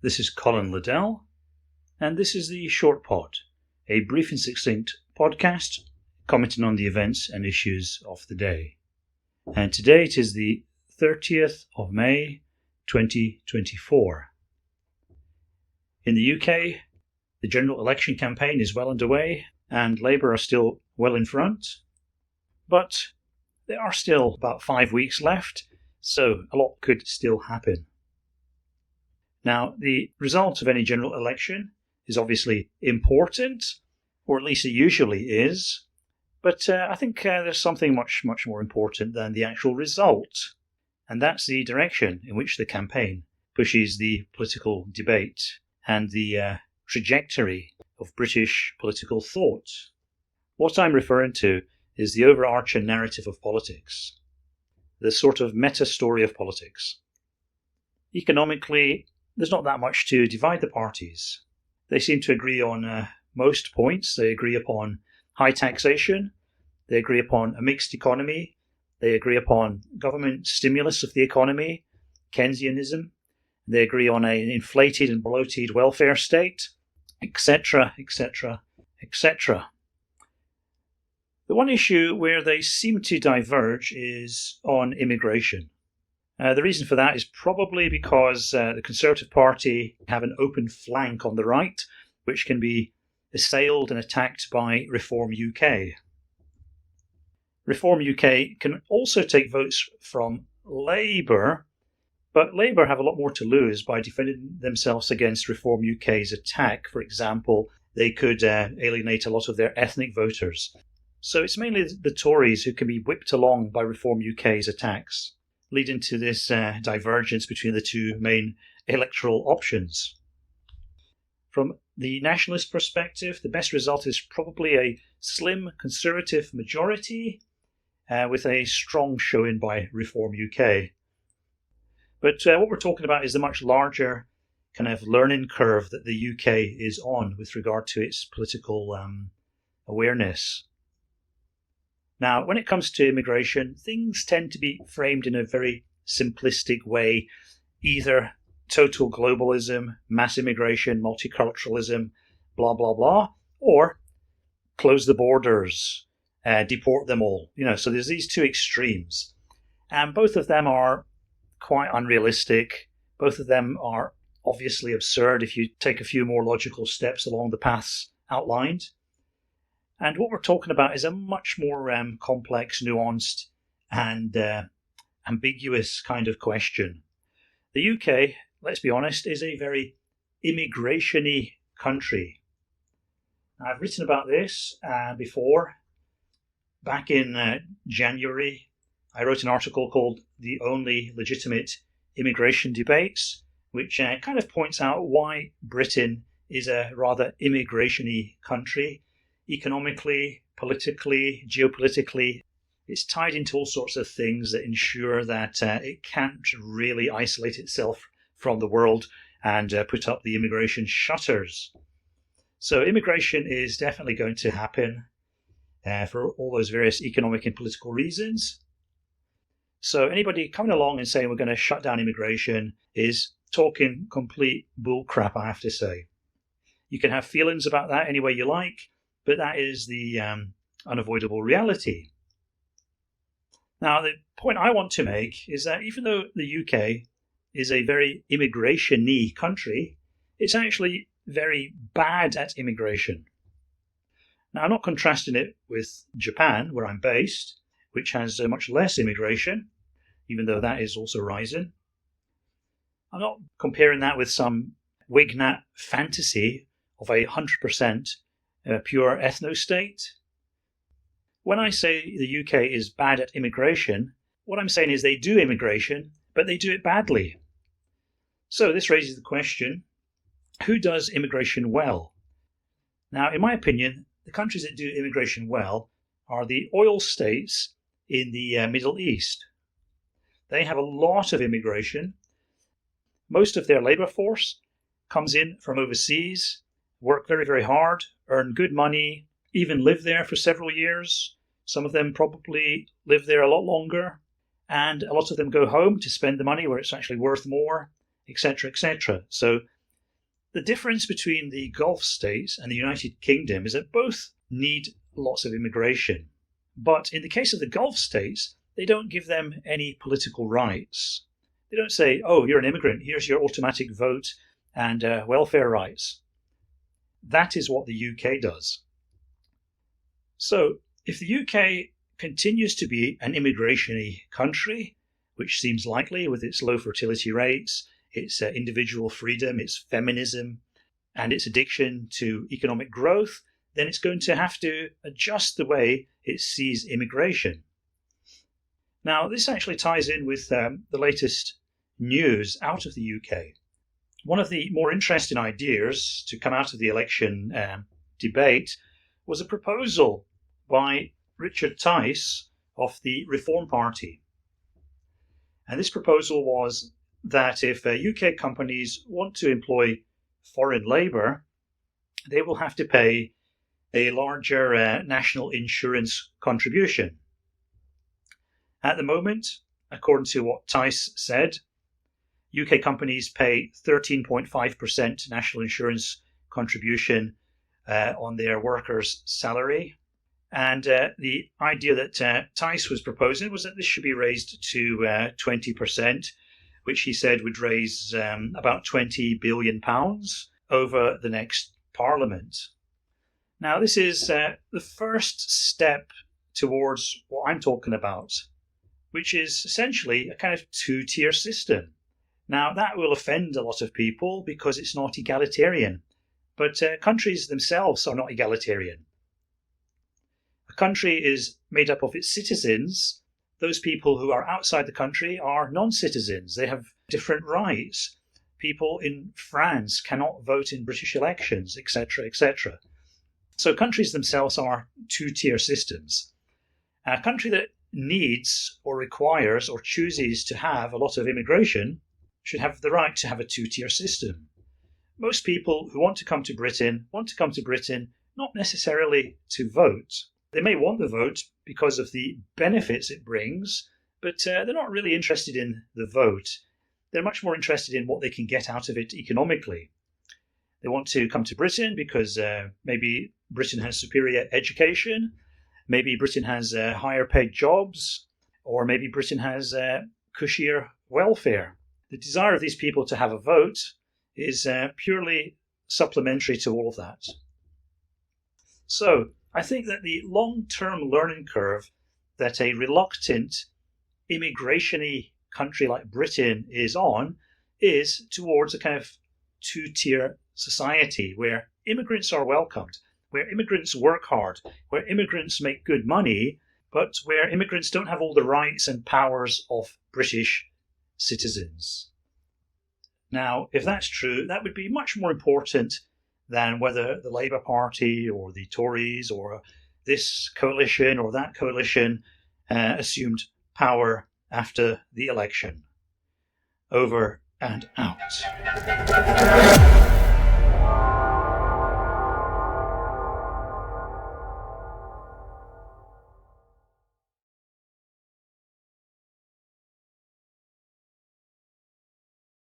This is Colin Liddell, and this is the Shortpod, a brief and succinct podcast commenting on the events and issues of the day. And today it is the 30th of May, 2024. In the UK, the general election campaign is well underway, and Labour are still well in front. But there are still about 5 weeks left, so a lot could still happen. Now, the result of any general election is obviously important, or at least it usually is, but I think there's something much more important than the actual result, and that's the direction in which the campaign pushes the political debate and the trajectory of British political thought. What I'm referring to is the overarching narrative of politics, the sort of meta-story of politics. Economically, there's not that much to divide the parties. They seem to agree on most points. They agree upon high taxation. They agree upon a mixed economy. They agree upon government stimulus of the economy, Keynesianism. They agree on an inflated and bloated welfare state, etc., etc., etc. The one issue where they seem to diverge is on immigration. The reason for that is probably because the Conservative Party have an open flank on the right, which can be assailed and attacked by Reform UK. Reform UK can also take votes from Labour, but Labour have a lot more to lose by defending themselves against Reform UK's attack. For example, they could alienate a lot of their ethnic voters. So it's mainly the Tories who can be whipped along by Reform UK's attacks, leading to this divergence between the two main electoral options. From the nationalist perspective, the best result is probably a slim Conservative majority with a strong showing by Reform UK. But what we're talking about is the much larger kind of learning curve that the UK is on with regard to its political awareness. Now, when it comes to immigration, things tend to be framed in a very simplistic way, either total globalism, mass immigration, multiculturalism, blah, blah, blah, or close the borders, deport them all. So there's these two extremes. And both of them are quite unrealistic. Both of them are obviously absurd if you take a few more logical steps along the paths outlined. And what we're talking about is a much more complex, nuanced, and ambiguous kind of question. The UK, let's be honest, is a very immigrationy country. I've written about this before. Back in January, I wrote an article called The Only Legitimate Immigration Debates, which kind of points out why Britain is a rather immigration-y country. Economically, politically, geopolitically, it's tied into all sorts of things that ensure that it can't really isolate itself from the world and put up the immigration shutters. So immigration is definitely going to happen for all those various economic and political reasons. So anybody coming along and saying we're going to shut down immigration is talking complete bullcrap, I have to say. You can have feelings about that any way you like, but that is the unavoidable reality. Now, the point I want to make is that even though the UK is a very immigration-y country, it's actually very bad at immigration. Now, I'm not contrasting it with Japan, where I'm based, which has much less immigration, even though that is also rising. I'm not comparing that with some Wignat fantasy of 100% pure ethno-state. When I say the UK is bad at immigration, what I'm saying is they do immigration, but they do it badly. So this raises the question, who does immigration well? Now, in my opinion, the countries that do immigration well are the oil states in the Middle East. They have a lot of immigration. Most of their labour force comes in from overseas, work very, very hard, earn good money, even live there for several years. Some of them probably live there a lot longer, and a lot of them go home to spend the money where it's actually worth more, etc., etc. So The difference between the Gulf states and the United Kingdom is that both need lots of immigration. But in the case of the Gulf states, they don't give them any political rights. They don't say, oh, you're an immigrant, here's your automatic vote and welfare rights. That is what the UK does. So if the UK continues to be an immigrationy country, which seems likely with its low fertility rates, its individual freedom, its feminism, and its addiction to economic growth, then it's going to have to adjust the way it sees immigration. Now, this actually ties in with the latest news out of the UK. One of the more interesting ideas to come out of the election debate was a proposal by Richard Tice of the Reform Party. And this proposal was that if UK companies want to employ foreign labour, they will have to pay a larger national insurance contribution. At the moment, according to what Tice said, UK companies pay 13.5% national insurance contribution on their workers' salary. And the idea that Tice was proposing was that this should be raised to 20%, which he said would raise about £20 billion over the next Parliament. Now, this is the first step towards what I'm talking about, which is essentially a kind of two-tier system. Now, that will offend a lot of people because it's not egalitarian, but countries themselves are not egalitarian. A country is made up of its citizens. Those people who are outside the country are non-citizens. They have different rights. People in France cannot vote in British elections, etc., etc. So countries themselves are two-tier systems. A country that needs or requires or chooses to have a lot of immigration should have the right to have a two-tier system. Most people who want to come to Britain not necessarily to vote. They may want the vote because of the benefits it brings, but they're not really interested in the vote. They're much more interested in what they can get out of it economically. They want to come to Britain because maybe Britain has superior education, maybe Britain has higher paid jobs, or maybe Britain has cushier welfare. The desire of these people to have a vote is purely supplementary to all of that. So, I think that the long-term learning curve that a reluctant immigration-y country like Britain is on is towards a kind of two-tier society where immigrants are welcomed, where immigrants work hard, where immigrants make good money, but where immigrants don't have all the rights and powers of British citizens. Now, if that's true, that would be much more important than whether the Labour Party or the Tories or this coalition or that coalition assumed power after the election. Over and out.